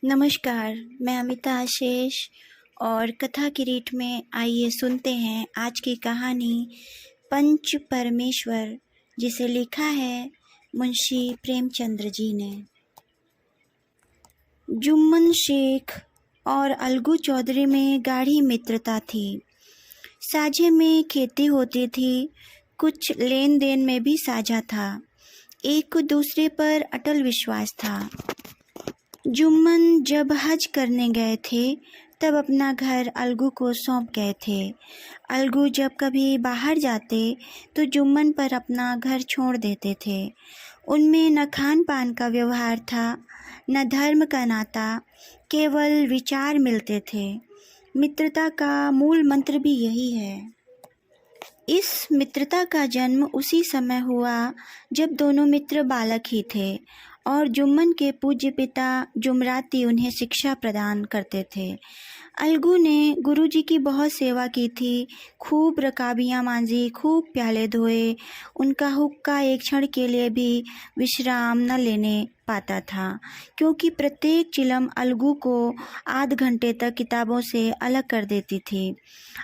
नमस्कार, मैं अमिता आशीष और कथा किरीट में आइए सुनते हैं आज की कहानी पंच परमेश्वर, जिसे लिखा है मुंशी प्रेमचंद्र जी ने। जुम्मन शेख और अलगू चौधरी में गाढ़ी मित्रता थी। साझे में खेती होती थी, कुछ लेन देन में भी साझा था। एक दूसरे पर अटल विश्वास था। जुम्मन जब हज करने गए थे तब अपना घर अलगू को सौंप गए थे। अलगू जब कभी बाहर जाते तो जुम्मन पर अपना घर छोड़ देते थे। उनमें न खान पान का व्यवहार था, न धर्म का नाता, केवल विचार मिलते थे। मित्रता का मूल मंत्र भी यही है। इस मित्रता का जन्म उसी समय हुआ जब दोनों मित्र बालक ही थे और जुम्मन के पूज्य पिता जुमराती उन्हें शिक्षा प्रदान करते थे। अलगू ने गुरुजी की बहुत सेवा की थी, खूब रकाबियाँ मांजी, खूब प्याले धोए। उनका हुक्का एक क्षण के लिए भी विश्राम न लेने पाता था, क्योंकि प्रत्येक चिलम अलगू को आध घंटे तक किताबों से अलग कर देती थी।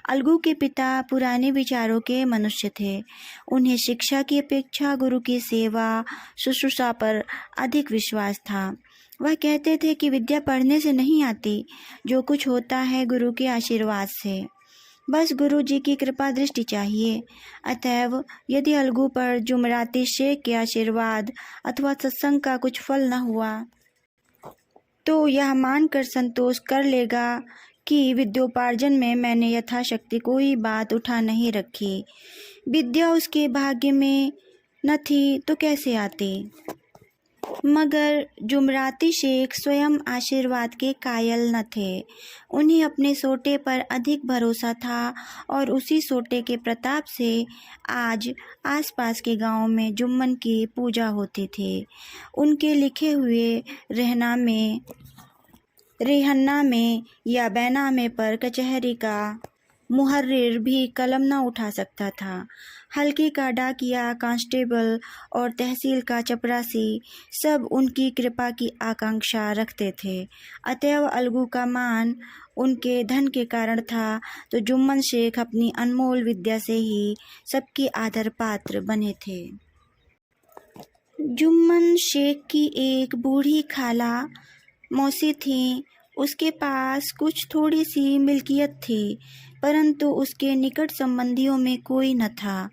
अलगू के पिता पुराने विचारों के मनुष्य थे। उन्हें शिक्षा की अपेक्षा गुरु की सेवा शुश्रूषा पर अधिक विश्वास था। वह कहते थे कि विद्या पढ़ने से नहीं आती, जो कुछ होता है गुरु के आशीर्वाद से। बस गुरु जी की कृपा दृष्टि चाहिए। अतएव यदि अलगू पर जुमराती शेख के आशीर्वाद अथवा सत्संग का कुछ फल न हुआ तो यह मानकर संतोष कर लेगा कि विद्योपार्जन में मैंने यथाशक्ति कोई बात उठा नहीं रखी। विद्या उसके भाग्य में न थी तो कैसे आती। मगर जुमराती शेख स्वयं आशीर्वाद के कायल न थे। उन्हें अपने सोटे पर अधिक भरोसा था और उसी सोटे के प्रताप से आज आसपास के गांव में जुम्मन की पूजा होती थी। उनके लिखे हुए रेहन्नामे या बैनामे पर कचहरी का मुहर्रिर भी कलम न उठा सकता था। हल्के का डाकिया, कांस्टेबल और तहसील का चपरासी सब उनकी कृपा की आकांक्षा रखते थे। अतएव अलगू का मान उनके धन के कारण था, तो जुम्मन शेख अपनी अनमोल विद्या से ही सबके आदर पात्र बने थे। जुम्मन शेख की एक बूढ़ी खाला मौसी थी। उसके पास कुछ थोड़ी सी मिल्कियत थी, परंतु उसके निकट संबंधियों में कोई न था।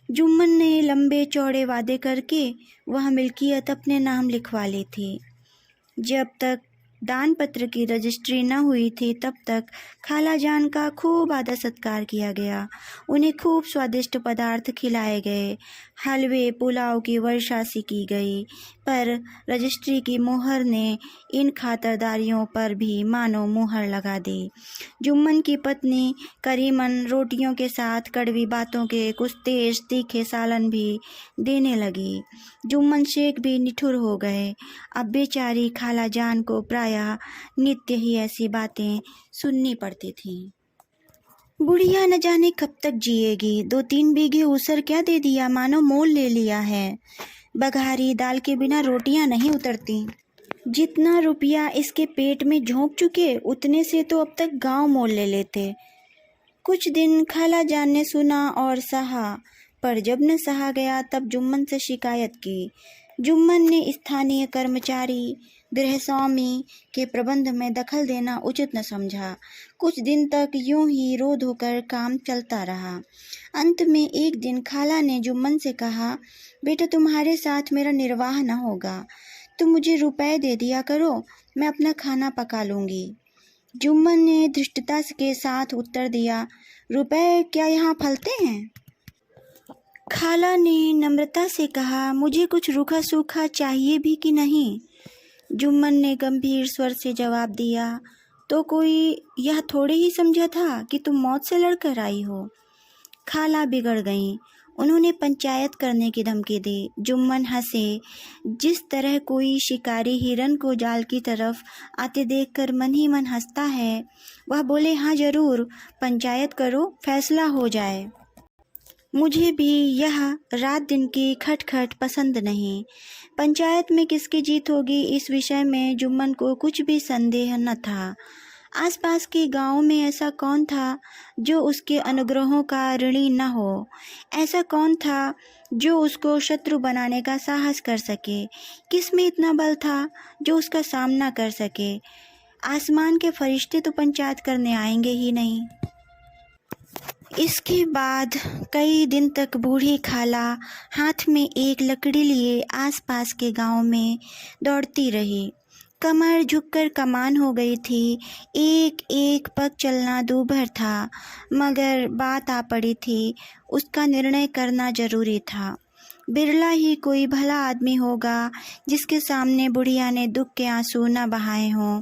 जुम्मन ने लंबे चौड़े वादे करके वह मिल्कियत अपने नाम लिखवा ली थी। जब तक दान पत्र की रजिस्ट्री न हुई थी तब तक खाला जान का खूब आदर सत्कार किया गया। उन्हें खूब स्वादिष्ट पदार्थ खिलाए गए, हलवे पुलाव की वर्षा सी की गई। पर रजिस्ट्री की मोहर ने इन खातरदारियों पर भी मानो मोहर लगा दी। जुम्मन की पत्नी करीमन रोटियों के साथ कड़वी बातों के कुछ तेज तीखे सालन भी देने लगी। जुम्मन शेख भी निठुर हो गए। अब बेचारी खाला जान को प्रायः नित्य ही ऐसी बातें सुननी पड़ती थीं। बुढ़िया न जाने कब तक जिएगी। 2-3 बीघे ऊसर क्या दे दिया, मानो मोल ले लिया है। बघारी दाल के बिना रोटियां नहीं उतरती। जितना रुपया इसके पेट में झोंक चुके, उतने से तो अब तक गांव मोल ले लेते। कुछ दिन खाला जान ने सुना और सहा, पर जब न सहा गया तब जुम्मन से शिकायत की। जुम्मन ने स्थानीय कर्मचारी गृहस्वामी के प्रबंध में दखल देना उचित न समझा। कुछ दिन तक यूं ही रो धोकर काम चलता रहा। अंत में एक दिन खाला ने जुम्मन से कहा, बेटा तुम्हारे साथ मेरा निर्वाह न होगा, तुम मुझे रुपए दे दिया करो, मैं अपना खाना पका लूँगी। जुम्मन ने धृष्टता के साथ उत्तर दिया, रुपए क्या यहाँ फलते हैं? खाला ने नम्रता से कहा, मुझे कुछ रूखा सूखा चाहिए भी कि नहीं? जुम्मन ने गंभीर स्वर से जवाब दिया, तो कोई यह थोड़े ही समझा था कि तुम मौत से लड़कर आई हो। खाला बिगड़ गईं। उन्होंने पंचायत करने की धमकी दी। जुम्मन हंसे। जिस तरह कोई शिकारी हिरन को जाल की तरफ आते देखकर मन ही मन हंसता है, वह बोले, हाँ जरूर, पंचायत करो, फैसला हो जाए। मुझे भी यह रात दिन की खटखट पसंद नहीं। पंचायत में किसकी जीत होगी इस विषय में जुम्मन को कुछ भी संदेह न था। आसपास के गांव में ऐसा कौन था जो उसके अनुग्रहों का ऋणी न हो? ऐसा कौन था जो उसको शत्रु बनाने का साहस कर सके? किस में इतना बल था जो उसका सामना कर सके? आसमान के फरिश्ते तो पंचायत करने आएंगे ही नहीं। इसके बाद कई दिन तक बूढ़ी खाला हाथ में एक लकड़ी लिए आसपास के गांव में दौड़ती रही। कमर झुककर कमान हो गई थी। एक एक पग चलना दूभर था, मगर बात आ पड़ी थी। उसका निर्णय करना जरूरी था। बिरला ही कोई भला आदमी होगा जिसके सामने बुढ़िया ने दुख के आंसू न बहाए हों।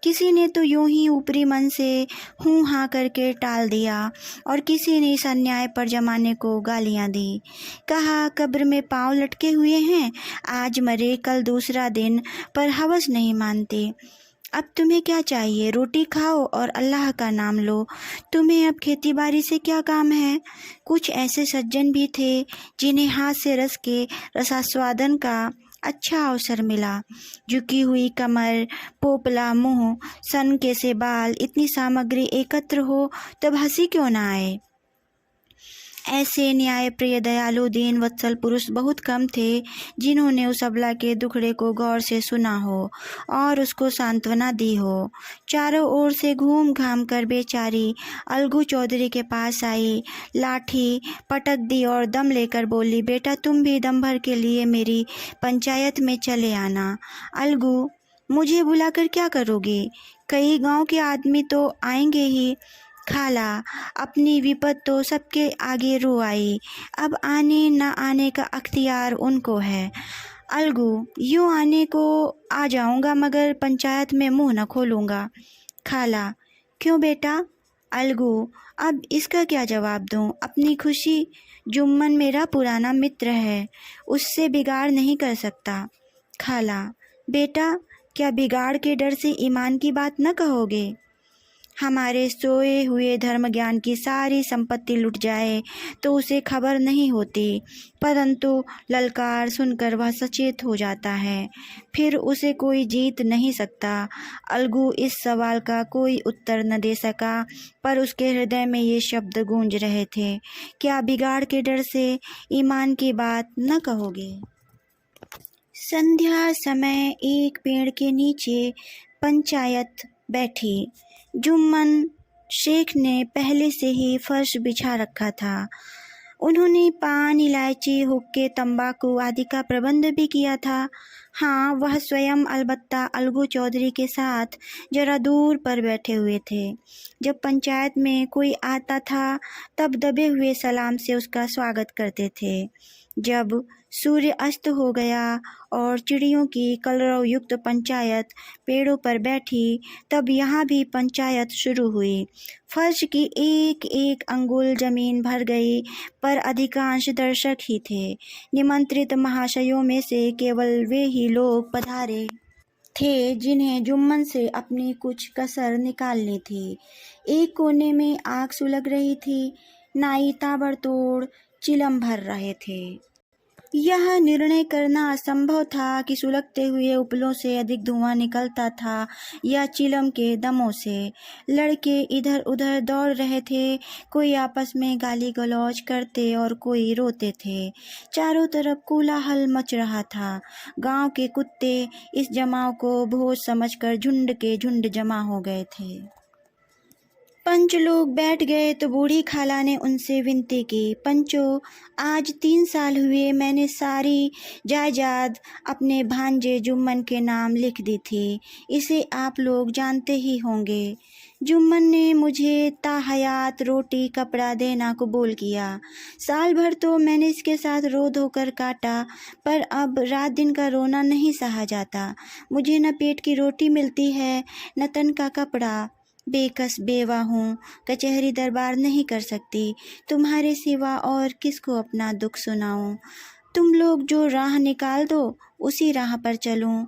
किसी ने तो यूं ही ऊपरी मन से हूँ हाँ करके टाल दिया और किसी ने इस अन्याय पर जमाने को गालियां दी। कहा कब्र में पांव लटके हुए हैं, आज मरे कल दूसरा दिन, पर हवस नहीं मानते। अब तुम्हें क्या चाहिए? रोटी खाओ और अल्लाह का नाम लो। तुम्हें अब खेती बाड़ी से क्या काम है? कुछ ऐसे सज्जन भी थे जिन्हें हाथ से रस के रसास्वादन का अच्छा अवसर मिला। झुकी हुई कमर, पोपला मुंह, सनके से बाल, इतनी सामग्री एकत्र हो तब हंसी क्यों ना आए? ऐसे न्यायप्रिय दयालु दीन वत्सल पुरुष बहुत कम थे जिन्होंने उस अबला के दुखड़े को गौर से सुना हो और उसको सांत्वना दी हो। चारों ओर से घूम घाम कर बेचारी अलगू चौधरी के पास आई, लाठी पटक दी और दम लेकर बोली, बेटा तुम भी दम भर के लिए मेरी पंचायत में चले आना। अलगू, मुझे बुलाकर क्या करोगे? कई गांव के आदमी तो आएंगे ही। खाला अपनी विपत तो सबके आगे रो आई। अब आने न आने का अख्तियार उनको है। अलगू, यूँ आने को आ जाऊंगा मगर पंचायत में मुंह न खोलूंगा। खाला, क्यों बेटा? अलगू, अब इसका क्या जवाब दूं? अपनी खुशी। जुम्मन मेरा पुराना मित्र है, उससे बिगाड़ नहीं कर सकता। खाला, बेटा क्या बिगाड़ के डर से ईमान की बात न कहोगे? हमारे सोए हुए धर्म ज्ञान की सारी संपत्ति लुट जाए तो उसे खबर नहीं होती, परंतु ललकार सुनकर वह सचेत हो जाता है, फिर उसे कोई जीत नहीं सकता। अलगू इस सवाल का कोई उत्तर न दे सका, पर उसके हृदय में ये शब्द गूंज रहे थे, क्या बिगाड़ के डर से ईमान की बात न कहोगे? संध्या समय एक पेड़ के नीचे पंचायत बैठी। जुम्मन शेख ने पहले से ही फर्श बिछा रखा था। उन्होंने पान, इलायची, हुक्के, तंबाकू आदि का प्रबंध भी किया था। हाँ, वह स्वयं अलबत्ता अलगू चौधरी के साथ जरा दूर पर बैठे हुए थे। जब पंचायत में कोई आता था तब दबे हुए सलाम से उसका स्वागत करते थे। जब सूर्य अस्त हो गया और चिड़ियों की कलरव युक्त पंचायत पेड़ों पर बैठी, तब यहाँ भी पंचायत शुरू हुई। फर्श की एक एक अंगुल जमीन भर गई, पर अधिकांश दर्शक ही थे। निमंत्रित महाशयों में से केवल वे ही लोग पधारे थे जिन्हें जुम्मन से अपनी कुछ कसर निकालनी थी। एक कोने में आग सुलग रही थी। नाई ताबड़तोड़ चिलम भर रहे थे। यह निर्णय करना असंभव था कि सुलगते हुए उपलों से अधिक धुआं निकलता था या चिलम के दमों से। लड़के इधर उधर दौड़ रहे थे, कोई आपस में गाली गलौज करते और कोई रोते थे। चारों तरफ कोलाहल मच रहा था। गांव के कुत्ते इस जमाव को भोज समझकर झुंड के झुंड जमा हो गए थे। पंच लोग बैठ गए तो बूढ़ी खाला ने उनसे विनती की, पंचो, आज 3 साल हुए मैंने सारी जायदाद अपने भांजे जुम्मन के नाम लिख दी थी। इसे आप लोग जानते ही होंगे। जुम्मन ने मुझे ताहयात रोटी कपड़ा देना कबूल किया। साल भर तो मैंने इसके साथ रो धोकर काटा, पर अब रात दिन का रोना नहीं सहा जाता। मुझे न पेट की रोटी मिलती है न तन का कपड़ा। बेकस बेवा हूँ, कचहरी दरबार नहीं कर सकती। तुम्हारे सिवा और किसको अपना दुख सुनाऊं? तुम लोग जो राह निकाल दो उसी राह पर चलूं।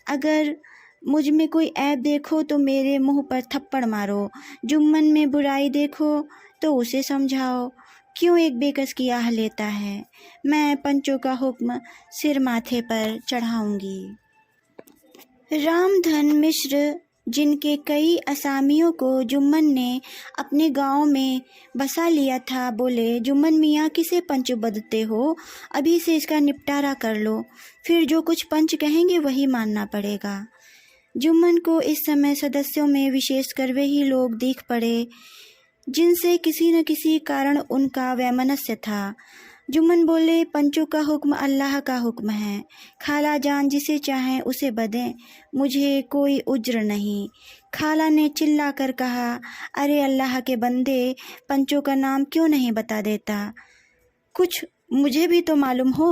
अगर मुझ में कोई ऐब देखो तो मेरे मुंह पर थप्पड़ मारो। जुम्मन में बुराई देखो तो उसे समझाओ। क्यों एक बेकस की आह लेता है? मैं पंचों का हुक्म सिर माथे पर चढ़ाऊंगी। रामधन मिश्र, जिनके कई असामियों को जुम्मन ने अपने गांव में बसा लिया था, बोले, जुम्मन मियाँ किसे पंच बदते हो? अभी से इसका निपटारा कर लो, फिर जो कुछ पंच कहेंगे वही मानना पड़ेगा। जुम्मन को इस समय सदस्यों में विशेषकर वे ही लोग दिख पड़े जिनसे किसी न किसी कारण उनका वैमनस्य था। जुम्मन बोले, पंचों का हुक्म अल्लाह का हुक्म है। खाला जान जिसे चाहें उसे बदें, मुझे कोई उज्र नहीं। खाला ने चिल्ला कर कहा, अरे अल्लाह के बंदे, पंचों का नाम क्यों नहीं बता देता? कुछ मुझे भी तो मालूम हो।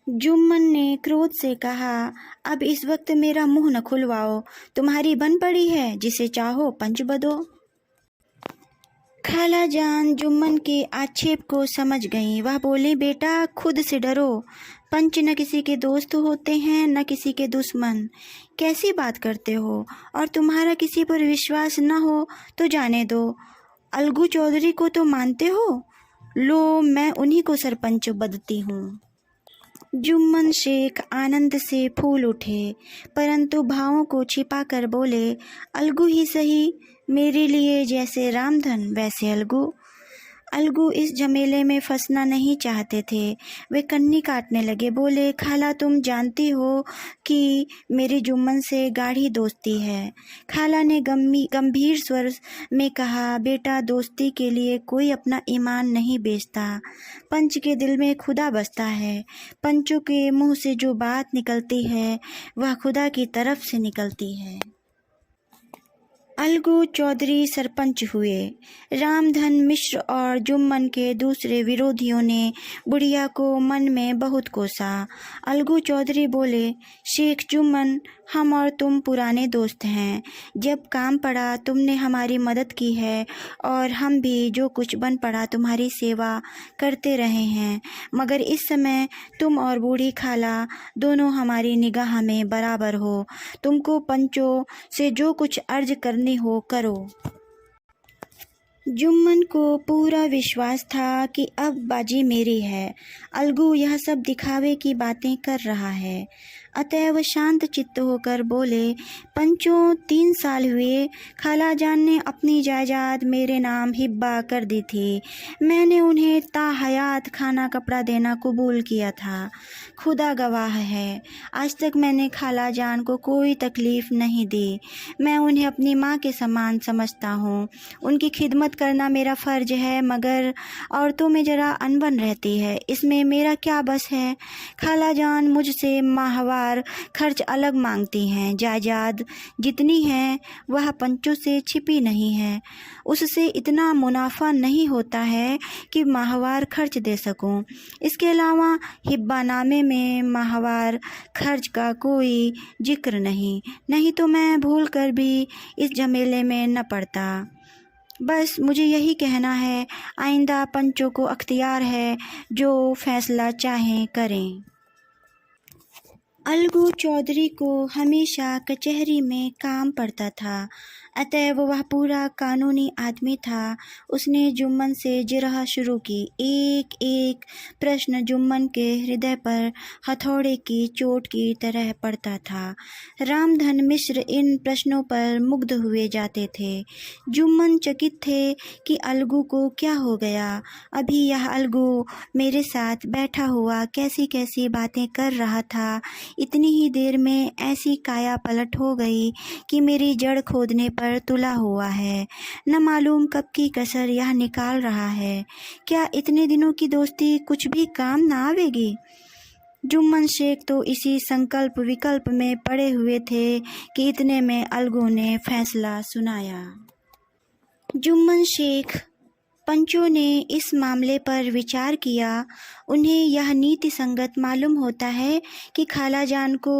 जुम्मन ने क्रोध से कहा, अब इस वक्त मेरा मुंह न खुलवाओ, तुम्हारी बन पड़ी है, जिसे चाहो पंच बदो। खाला जान जुम्मन के आक्षेप को समझ गईं। वह बोली, बेटा खुद से डरो, पंच न किसी के दोस्त होते हैं न किसी के दुश्मन। कैसी बात करते हो? और तुम्हारा किसी पर विश्वास न हो तो जाने दो। अलगू चौधरी को तो मानते हो? लो, मैं उन्हीं को सरपंच बदती हूँ। जुम्मन शेख आनंद से फूल उठे, परंतु भावों को छिपा कर बोले, अलगू ही सही, मेरे लिए जैसे रामधन वैसे अलगू। अलगू इस झमेले में फंसना नहीं चाहते थे। वे कन्नी काटने लगे, बोले, खाला तुम जानती हो कि मेरी जुम्मन से गाढ़ी दोस्ती है। खाला ने गंभीर स्वर में कहा, बेटा दोस्ती के लिए कोई अपना ईमान नहीं बेचता। पंच के दिल में खुदा बसता है। पंचों के मुंह से जो बात निकलती है वह खुदा की तरफ से निकलती है। अलगू चौधरी सरपंच हुए। रामधन मिश्र और जुम्मन के दूसरे विरोधियों ने बुढ़िया को मन में बहुत कोसा। अलगू चौधरी बोले, शेख जुम्मन, हम और तुम पुराने दोस्त हैं। जब काम पड़ा तुमने हमारी मदद की है और हम भी जो कुछ बन पड़ा तुम्हारी सेवा करते रहे हैं, मगर इस समय तुम और बूढ़ी खाला दोनों हमारी निगाह में बराबर हो। तुमको पंचों से जो अर्ज करनी हो करो। जुम्मन को पूरा विश्वास था कि अब बाजी मेरी है। अलगू यह सब दिखावे की बातें कर रहा है। अतएव शांत चित्त होकर बोले, पंचों 3 साल हुए खाला जान ने अपनी जायदाद मेरे नाम हिब्बा कर दी थी। मैंने उन्हें ताहयात खाना कपड़ा देना कबूल किया था। खुदा गवाह है, आज तक मैंने खाला जान को कोई तकलीफ़ नहीं दी। मैं उन्हें अपनी माँ के समान समझता हूँ। उनकी खिदमत करना मेरा फ़र्ज है, मगर औरतों में ज़रा अनबन रहती है, इसमें मेरा क्या बस है। खाला जान मुझसे माहवार खर्च अलग मांगती हैं। जायदाद जितनी है वह पंचों से छिपी नहीं है। उससे इतना मुनाफा नहीं होता है कि माहवार खर्च दे सकूं। इसके अलावा हिब्बानामे में माहवार खर्च का कोई जिक्र नहीं तो मैं भूल कर भी इस झमेले में न पड़ता। बस मुझे यही कहना है, आइंदा पंचों को अख्तियार है, जो फैसला चाहें करें। अलगू चौधरी को हमेशा कचहरी में काम पड़ता था, अतएव वह पूरा कानूनी आदमी था। उसने जुम्मन से जिरह शुरू की। एक एक प्रश्न जुम्मन के हृदय पर हथौड़े की चोट की तरह पड़ता था। रामधन मिश्र इन प्रश्नों पर मुग्ध हुए जाते थे। जुम्मन चकित थे कि अलगू को क्या हो गया। अभी यह अलगू मेरे साथ बैठा हुआ कैसी कैसी बातें कर रहा था, इतनी ही देर में ऐसी काया पलट हो गई कि मेरी जड़ खोदने पर तुला हुआ है। न मालूम कब की कसर यह निकाल रहा है। क्या इतने दिनों की दोस्ती कुछ भी काम ना आवेगी? जुम्मन शेख तो इसी संकल्प विकल्प में पड़े हुए थे कि इतने में अलगू ने फैसला सुनाया। जुम्मन शेख पंचों ने इस मामले पर विचार किया। उन्हें यह नीति संगत मालूम होता है कि खाला जान को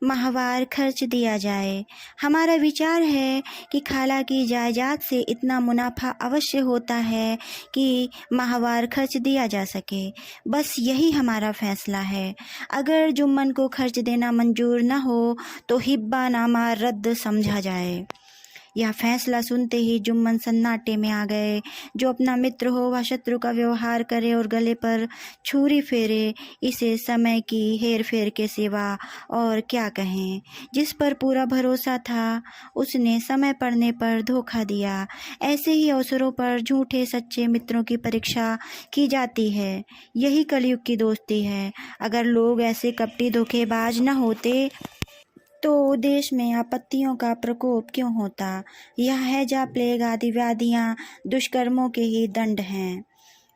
माहवार खर्च दिया जाए। हमारा विचार है कि खाला की जायदाद से इतना मुनाफा अवश्य होता है कि माहवार खर्च दिया जा सके। बस यही हमारा फैसला है। अगर जुम्मन को खर्च देना मंजूर न हो तो हिब्बा नामा रद्द समझा जाए। यह फैसला सुनते ही जुम्मन सन्नाटे में आ गए। जो अपना मित्र हो वह शत्रु का व्यवहार करे और गले पर छुरी फेरे, इसे समय की हेर फेर के सिवा और क्या कहें। जिस पर पूरा भरोसा था उसने समय पड़ने पर धोखा दिया। ऐसे ही अवसरों पर झूठे सच्चे मित्रों की परीक्षा की जाती है। यही कलयुग की दोस्ती है। अगर लोग ऐसे कपटी धोखेबाज न होते तो देश में आपत्तियों का प्रकोप क्यों होता। यह हैजा, प्लेग आदि व्याधियां दुष्कर्मों के ही दंड हैं।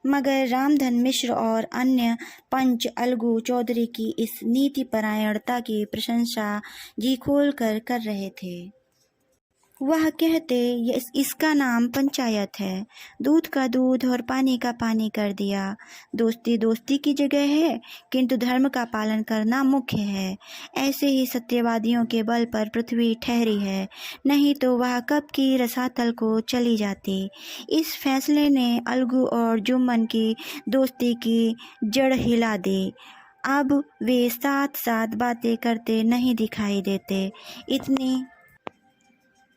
मगर रामधन मिश्र और अन्य पंच अलगू चौधरी की इस नीति परायणता की प्रशंसा जी खोल कर रहे थे। वह कहते इसका नाम पंचायत है। दूध का दूध और पानी का पानी कर दिया। दोस्ती दोस्ती की जगह है, किंतु धर्म का पालन करना मुख्य है। ऐसे ही सत्यवादियों के बल पर पृथ्वी ठहरी है, नहीं तो वह कब की रसातल को चली जाती। इस फैसले ने अलगू और जुम्मन की दोस्ती की जड़ हिला दी। अब वे साथ साथ बातें करते नहीं दिखाई देते। इतनी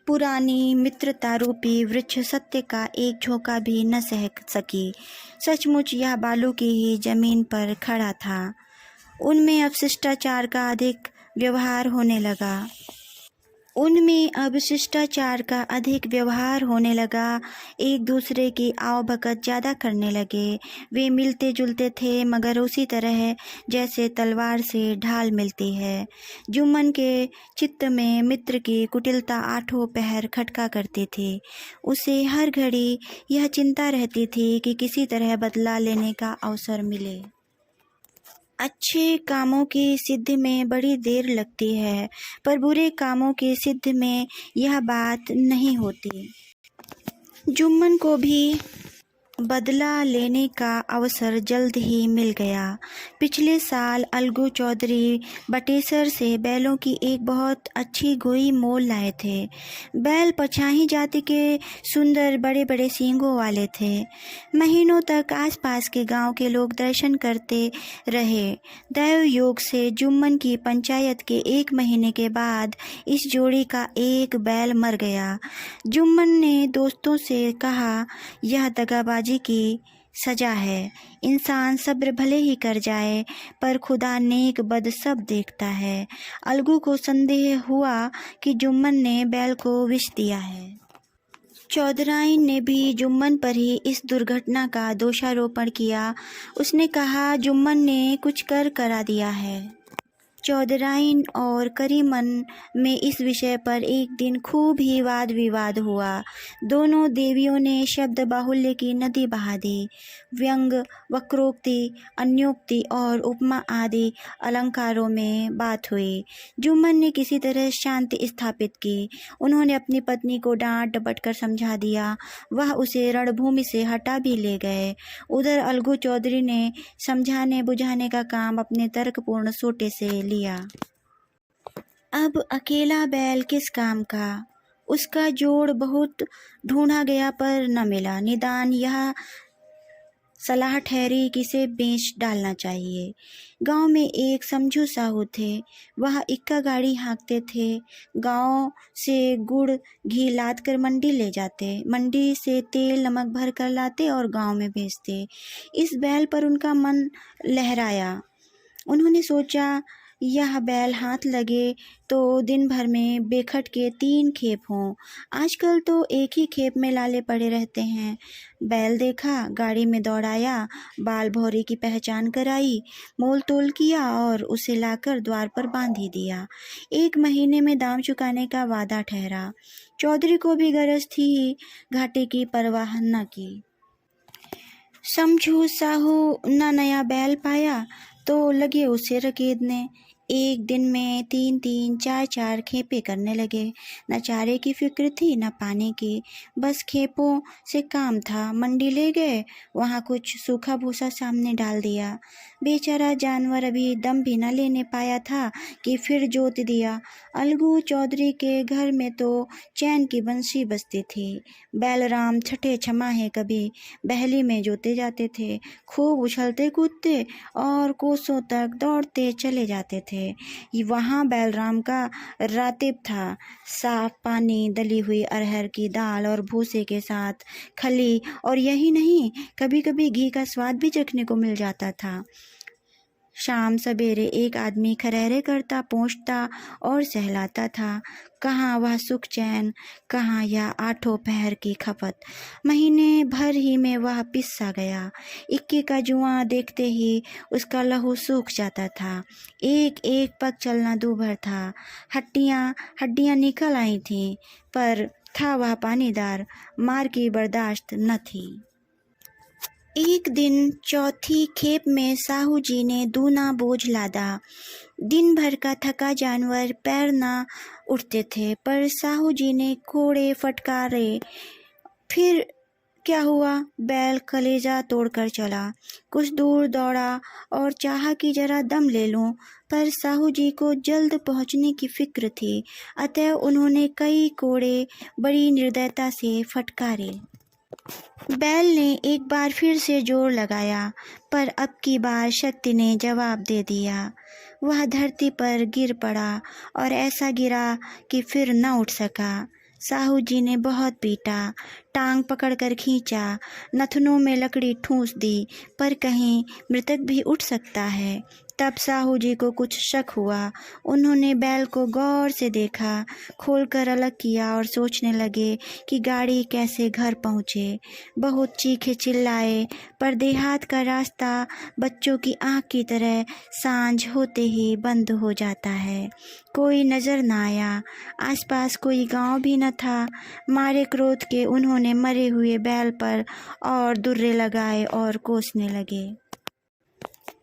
पुरानी मित्रता रूपी वृक्ष सत्य का एक झोंका भी न सह सकी। सचमुच यह बालू की ही जमीन पर खड़ा था। उनमें अब शिष्टाचार का अधिक व्यवहार होने लगा। एक दूसरे की आवभगत ज़्यादा करने लगे। वे मिलते जुलते थे, मगर उसी तरह जैसे तलवार से ढाल मिलती है। जुम्मन के चित्त में मित्र की कुटिलता आठों पहर खटका करती थी। उसे हर घड़ी यह चिंता रहती थी कि किसी तरह बदला लेने का अवसर मिले। अच्छे कामों की सिद्धि में बड़ी देर लगती है, पर बुरे कामों की सिद्धि में यह बात नहीं होती। जुम्मन को भी बदला लेने का अवसर जल्द ही मिल गया। पिछले साल अलगू चौधरी बटेसर से बैलों की एक बहुत अच्छी गोई मोल लाए थे। बैल पछाही जाति के सुंदर बड़े बड़े सींगों वाले थे। महीनों तक आसपास के गांव के लोग दर्शन करते रहे। दैव योग से जुम्मन की पंचायत के 1 महीने के बाद इस जोड़ी का एक बैल मर गया। जुम्मन ने दोस्तों से कहा, यह दगाबाजी की सजा है। इंसान सब्र भले ही कर जाए, पर खुदा नेक बद सब देखता है। अलगू को संदेह हुआ कि जुम्मन ने बैल को विष दिया है। चौधराइन ने भी जुम्मन पर ही इस दुर्घटना का दोषारोपण किया। उसने कहा, जुम्मन ने कुछ करा दिया है। चौधराइन और करीमन में इस विषय पर एक दिन खूब ही वाद विवाद हुआ। दोनों देवियों ने शब्द बाहुल्य की नदी बहा दी। व्यंग, वक्रोक्ति, अन्योक्ति और उपमा आदि अलंकारों में बात हुई। जुम्मन ने किसी तरह शांति स्थापित की। उन्होंने अपनी पत्नी को डांट डपट कर समझा दिया। वह उसे रणभूमि से हटा भी ले गए। उधर अलगू चौधरी ने समझाने बुझाने का काम अपने तर्कपूर्ण सोटे से लिया। अब अकेला बैल किस काम का? उसका जोड़ बहुत ढूंढा गया पर न मिला। निदान यह सलाह ठहरी कि इसे बेच डालना चाहिए। गांव में एक समझू साहू थे। वह इक्का गाड़ी हाँकते थे। गांव से गुड़ घी लाद कर मंडी ले जाते। मंडी से तेल नमक भर कर लाते और गांव में बेचते। इस बैल पर उनका मन लहराया। उन्होंने सोचा, यह बैल हाथ लगे तो दिन भर में बेखट के 3 खेप हों। आजकल तो एक ही खेप में लाले पड़े रहते हैं। बैल देखा, गाड़ी में दौड़ाया, बाल भौरी की पहचान कराई, मोल तोल किया और उसे लाकर द्वार पर बांध ही दिया। 1 महीने में दाम चुकाने का वादा ठहरा। चौधरी को भी गरज थी, घाटे की परवाह न की। समझू साहू न नया बैल पाया तो लगे उसे रकेदने। एक दिन में 3-3, 4-4 खेपे करने लगे। न चारे की फिक्र थी न पानी की, बस खेपों से काम था। मंडी ले गए, वहाँ कुछ सूखा भूसा सामने डाल दिया। बेचारा जानवर अभी दम भी न लेने पाया था कि फिर जोत दिया। अलगू चौधरी के घर में तो चैन की बंसी बजती थी। बैलराम छठे छमाहे कभी बहली में जोते जाते थे। खूब उछलते कूदते और कोसों तक दौड़ते चले जाते थे। थे। वहाँ बैलराम का रातिब था। साफ पानी, दली हुई अरहर की दाल और भूसे के साथ खली, और यही नहीं, कभी कभी घी का स्वाद भी चखने को मिल जाता था। शाम सवेरे एक आदमी खरहरे करता, पोंछता और सहलाता था। कहाँ वह सुख चैन, कहाँ यह आठों पहर की खपत। महीने भर ही में वह पिस सा गया। इक्की का जुआं देखते ही उसका लहू सूख जाता था। एक एक पग चलना दूभर था। हड्डियां निकल आई थीं, पर था वह पानीदार, मार की बर्दाश्त न थी। एक दिन चौथी खेप में साहू जी ने दूना बोझ लादा। दिन भर का थका जानवर पैर ना उठते थे, पर साहू जी ने कोड़े फटकारे। फिर क्या हुआ, बैल कलेजा तोड़कर चला। कुछ दूर दौड़ा और चाहा कि जरा दम ले लूं, पर साहू जी को जल्द पहुंचने की फिक्र थी, अतः उन्होंने कई कोड़े बड़ी निर्दयता से फटकारे। बैल ने एक बार फिर से जोर लगाया, पर अब की बार शक्ति ने जवाब दे दिया। वह धरती पर गिर पड़ा और ऐसा गिरा कि फिर न उठ सका। साहू जी ने बहुत पीटा, टांग पकड़कर खींचा, नथनों में लकड़ी ठूंस दी, पर कहीं मृतक भी उठ सकता है। तब साहू जी को कुछ शक हुआ। उन्होंने बैल को गौर से देखा, खोलकर अलग किया और सोचने लगे कि गाड़ी कैसे घर पहुँचे। बहुत चीखे चिल्लाए, पर देहात का रास्ता बच्चों की आँख की तरह सांझ होते ही बंद हो जाता है। कोई नजर न आया, आसपास कोई गांव भी न था। मारे क्रोध के उन्होंने मरे हुए बैल पर और दुर्रे लगाए और कोसने लगे।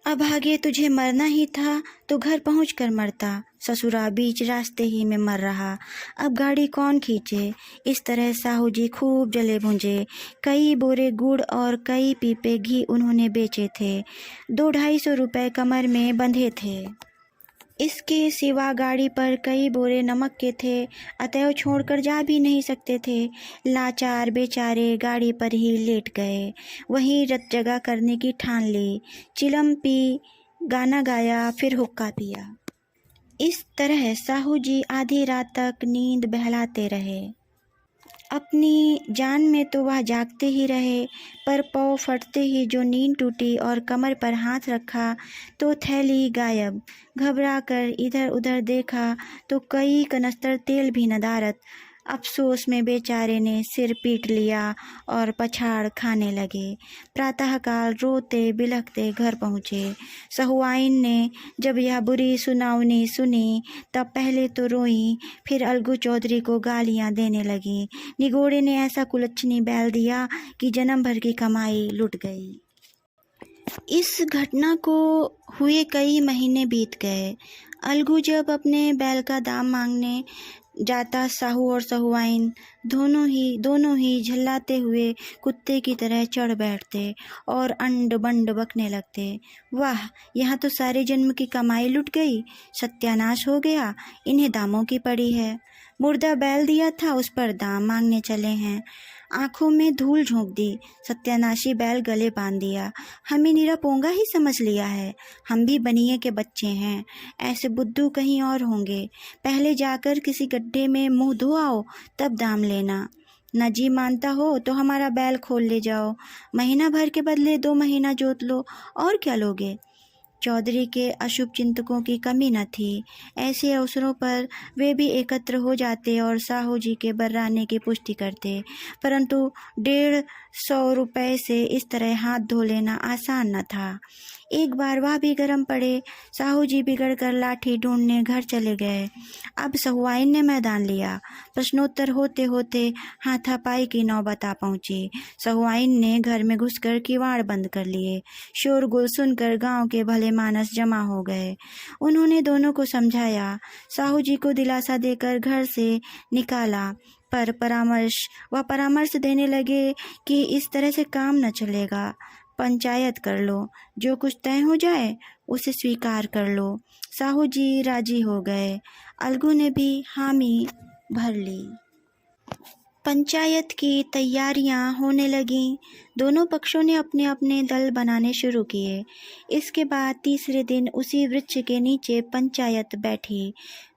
अब आगे तुझे मरना ही था तो घर पहुंचकर मरता, ससुरा बीच रास्ते ही में मर रहा। अब गाड़ी कौन खींचे। इस तरह साहू जी खूब जले भुंजे। कई बोरे गुड़ और कई पीपे घी उन्होंने बेचे थे। 200-250 रुपए कमर में बंधे थे। इसके सिवा गाड़ी पर कई बोरे नमक के थे, अतएव छोड़कर जा भी नहीं सकते थे। लाचार बेचारे गाड़ी पर ही लेट गए। वहीं रत जगह करने की ठान ली। चिलम पी, गाना गाया, फिर हुक्का पिया। इस तरह साहू जी आधी रात तक नींद बहलाते रहे। अपनी जान में तो वह जागते ही रहे, पर पौ फटते ही जो नींद टूटी और कमर पर हाथ रखा तो थैली गायब। घबरा कर इधर उधर देखा तो कई कनस्तर तेल भी नदारत। अफसोस में बेचारे ने सिर पीट लिया और पछाड़ खाने लगे। प्रातःकाल रोते बिलखते घर पहुँचे। सहुआइन ने जब यह बुरी सुनावनी सुनी तब पहले तो रोई, फिर अलगू चौधरी को गालियाँ देने लगी। निगोड़े ने ऐसा कुलच्छनी बैल दिया कि जन्म भर की कमाई लुट गई। इस घटना को हुए कई महीने बीत गए। अलगू जब अपने बैल का दाम मांगने जाता, साहू और सहुआइन दोनों ही झल्लाते हुए कुत्ते की तरह चढ़ बैठते और अंड बंड बकने लगते। वाह, यहाँ तो सारे जन्म की कमाई लुट गई, सत्यानाश हो गया, इन्हें दामों की पड़ी है। मुर्दा बैल दिया था, उस पर दाम मांगने चले हैं। आंखों में धूल झोंक दी, सत्यानाशी बैल गले बांध दिया। हमें निरा पोंगा ही समझ लिया है, हम भी बनिए के बच्चे हैं, ऐसे बुद्धू कहीं और होंगे। पहले जाकर किसी गड्ढे में मुंह धो आओ, तब दाम लेना। न जी मानता हो तो हमारा बैल खोल ले जाओ, महीना भर के बदले 2 महीना जोत लो, और क्या लोगे। चौधरी के अशुभ चिंतकों की कमी न थी। ऐसे अवसरों पर वे भी एकत्र हो जाते और साहू जी के बर्राने की पुष्टि करते, परंतु 150 रुपए से इस तरह हाथ धो लेना आसान न था। एक बार वह भी गर्म पड़े। साहू जी बिगड़ कर लाठी ढूंढने घर चले गए। अब सहुआइन ने मैदान लिया। प्रश्नोत्तर होते होते हाथापाई की नौबत आ पहुंची। सहुआइन ने घर में घुसकर किवाड़ बंद कर लिए। शोरगुल सुनकर गांव के भले मानस जमा हो गए। उन्होंने दोनों को समझाया, साहू जी को दिलासा देकर घर से निकाला, पर परामर्श देने लगे कि इस तरह से काम न चलेगा। पंचायत कर लो, जो कुछ तय हो जाए उसे स्वीकार कर लो। साहू जी राजी हो गए। अलगू ने भी हामी भर ली। पंचायत की तैयारियां होने लगीं। दोनों पक्षों ने अपने अपने दल बनाने शुरू किए। इसके बाद तीसरे दिन उसी वृक्ष के नीचे पंचायत बैठी।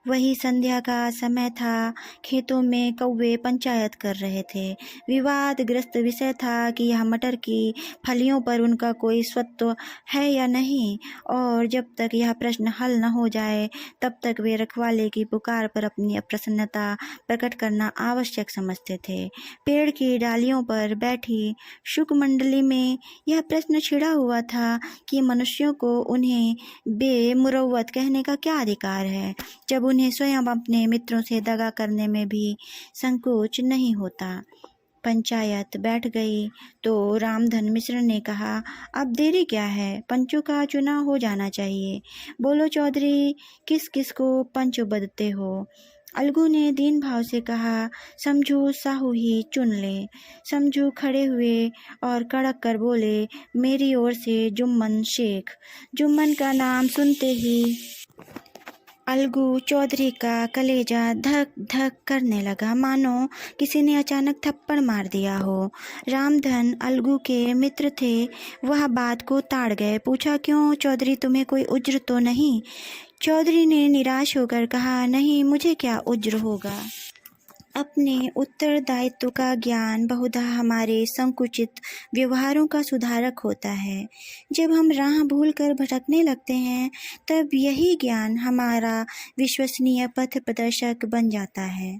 वही संध्या का समय था। खेतों में कौवे पंचायत कर रहे थे। विवादग्रस्त विषय था कि यह मटर की फलियों पर उनका कोई स्वत्व है या नहीं, और जब तक यह प्रश्न हल न हो जाए तब तक वे रखवाले की पुकार पर अपनी अप्रसन्नता प्रकट करना आवश्यक समझते थे। पेड़ की डालियों पर बैठी शुकमंडली में यह प्रश्न छिड़ा हुआ था कि मनुष्यों को उन्हें बेमुरौवत कहने का क्या अधिकार है, जब उन्हें स्वयं अपने मित्रों से दगा करने में भी संकोच नहीं होता। पंचायत बैठ गई तो रामधन मिश्र ने कहा, अब देरी क्या है, पंचों का चुनाव हो जाना चाहिए। बोलो चौधरी, किस किस को पंच बदते हो? अलगू ने दीन भाव से कहा, समझू साहू ही चुन ले। समझू खड़े हुए और कड़क कर बोले, मेरी ओर से जुम्मन शेख। जुम्मन का नाम सुनते ही अलगू चौधरी का कलेजा धक धक करने लगा, मानो किसी ने अचानक थप्पड़ मार दिया हो। रामधन अलगू के मित्र थे, वह बात को ताड़ गए। पूछा, क्यों चौधरी, तुम्हें कोई उज्र तो नहीं? चौधरी ने निराश होकर कहा, नहीं, मुझे क्या उज्र होगा। अपने उत्तरदायित्व का ज्ञान बहुधा हमारे संकुचित व्यवहारों का सुधारक होता है। जब हम राह भूल कर भटकने लगते हैं तब यही ज्ञान हमारा विश्वसनीय पथ प्रदर्शक बन जाता है।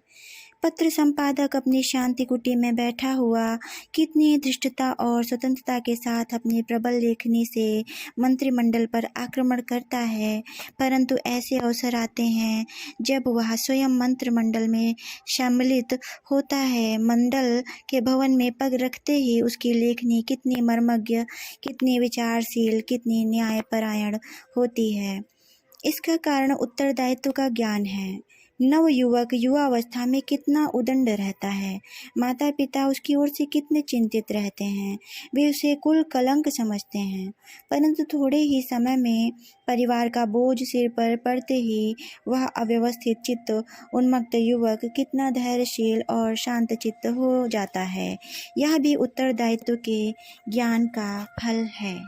पत्र संपादक अपनी शांति कुटी में बैठा हुआ कितनी धृष्टता और स्वतंत्रता के साथ अपनी प्रबल लेखनी से मंत्रिमंडल पर आक्रमण करता है, परंतु ऐसे अवसर आते हैं जब वह स्वयं मंत्रिमंडल में सम्मिलित होता है। मंडल के भवन में पग रखते ही उसकी लेखनी कितनी मर्मज्ञ, कितनी विचारशील, कितनी न्यायपरायण होती है। इसका कारण उत्तरदायित्व का ज्ञान है। नवयुवक युवावस्था में कितना उदंड रहता है, माता पिता उसकी ओर से कितने चिंतित रहते हैं, वे उसे कुल कलंक समझते हैं, परंतु थोड़े ही समय में परिवार का बोझ सिर पर पड़ते ही वह अव्यवस्थित चित्त उन्मत्त युवक कितना धैर्यशील और शांत चित्त हो जाता है। यह भी उत्तरदायित्व के ज्ञान का फल है।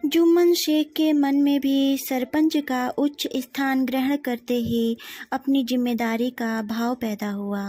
जुम्मन शेख के मन में भी सरपंच का उच्च स्थान ग्रहण करते ही अपनी जिम्मेदारी का भाव पैदा हुआ।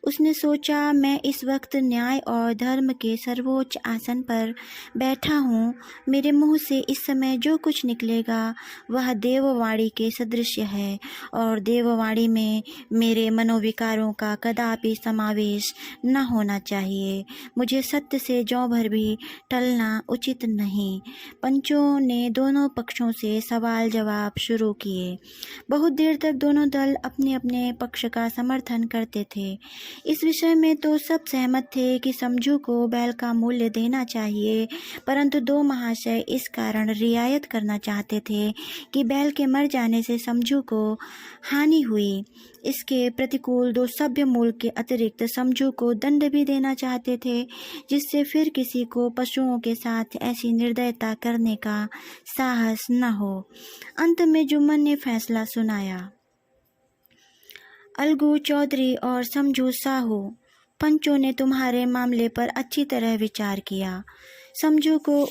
उसने सोचा, मैं इस वक्त न्याय और धर्म के सर्वोच्च आसन पर बैठा हूँ। मेरे मुंह से इस समय जो कुछ निकलेगा वह देववाणी के सदृश है, और देववाणी में मेरे मनोविकारों का कदापि समावेश न होना चाहिए। मुझे सत्य से जौ भर भी टलना उचित नहीं। पंचों ने दोनों पक्षों से सवाल जवाब शुरू किए। बहुत देर तक दोनों दल अपने अपने पक्ष का समर्थन करते थे। इस विषय में तो सब सहमत थे कि समझू को बैल का मूल्य देना चाहिए, परंतु दो महाशय इस कारण रियायत करना चाहते थे कि बैल के मर जाने से समझू को हानि हुई। इसके प्रतिकूल दो सभ्य मूल्य के अतिरिक्त समझू को दंड भी देना चाहते थे, जिससे फिर किसी को पशुओं के साथ ऐसी निर्दयता करने का साहस न हो। अंत में जुम्मन ने फैसला सुनाया, अलगू चौधरी और समझू साहू, पंचों ने तुम्हारे मामले पर अच्छी तरह विचार किया। समझू को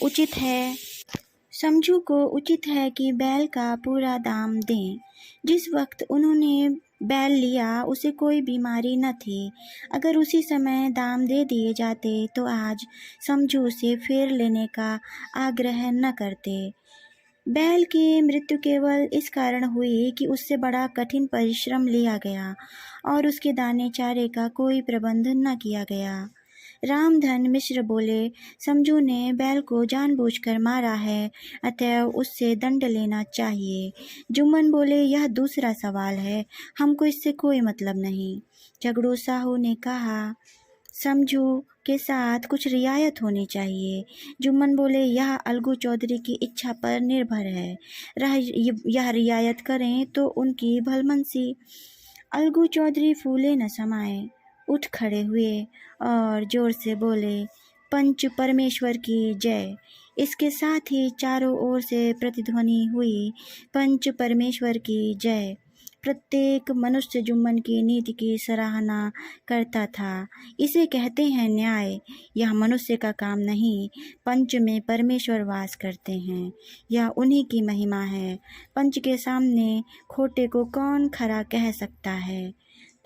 उचित है कि बैल का पूरा दाम दें। जिस वक्त उन्होंने बैल लिया उसे कोई बीमारी न थी। अगर उसी समय दाम दे दिए जाते तो आज समझू से फेर लेने का आग्रह न करते। बैल की मृत्यु केवल इस कारण हुई कि उससे बड़ा कठिन परिश्रम लिया गया और उसके दाने चारे का कोई प्रबंध न किया गया। रामधन मिश्र बोले, समझू ने बैल को जानबूझकर मारा है, अतएव उससे दंड लेना चाहिए। जुम्मन बोले, यह दूसरा सवाल है, हमको इससे कोई मतलब नहीं। झगड़ू साहू ने कहा, समझू के साथ कुछ रियायत होनी चाहिए। जुम्मन बोले, यह अलगू चौधरी की इच्छा पर निर्भर है। यह रियायत करें तो उनकी भलमनसी। अलगू चौधरी फूले न समाये, उठ खड़े हुए और जोर से बोले, पंच परमेश्वर की जय। इसके साथ ही चारों ओर से प्रतिध्वनि हुई, पंच परमेश्वर की जय। प्रत्येक मनुष्य जुम्मन की नीति की सराहना करता था। इसे कहते हैं न्याय। यह मनुष्य का काम नहीं, पंच में परमेश्वर वास करते हैं। यह उन्हीं की महिमा है। पंच के सामने खोटे को कौन खरा कह सकता है।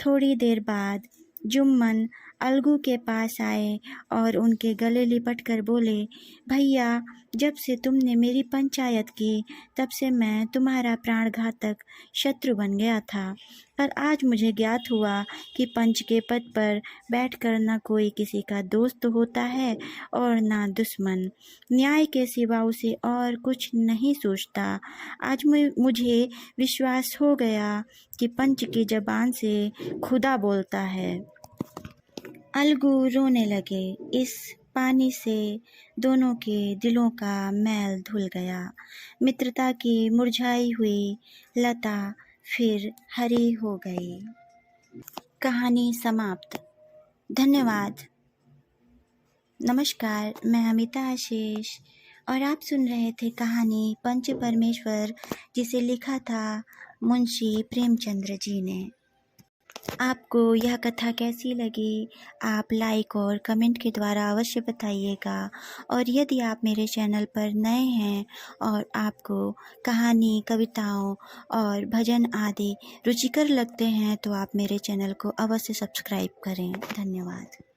थोड़ी देर बाद जुम्मन अलगू के पास आए और उनके गले लिपट कर बोले, भैया, जब से तुमने मेरी पंचायत की तब से मैं तुम्हारा प्राणघातक शत्रु बन गया था। पर आज मुझे ज्ञात हुआ कि पंच के पद पर बैठकर न कोई किसी का दोस्त होता है और ना दुश्मन। न्याय के सिवा उसे और कुछ नहीं सोचता। आज मुझे विश्वास हो गया कि पंच की जबान से खुदा बोलता है। अलगू रोने लगे। इस पानी से दोनों के दिलों का मैल धुल गया। मित्रता की मुरझाई हुई लता फिर हरी हो गई। कहानी समाप्त। धन्यवाद। नमस्कार, मैं अमिता आशीष और आप सुन रहे थे कहानी पंच परमेश्वर, जिसे लिखा था मुंशी प्रेमचंद्र जी ने। आपको यह कथा कैसी लगी, आप लाइक और कमेंट के द्वारा अवश्य बताइएगा। और यदि आप मेरे चैनल पर नए हैं और आपको कहानी, कविताओं और भजन आदि रुचिकर लगते हैं तो आप मेरे चैनल को अवश्य सब्सक्राइब करें। धन्यवाद।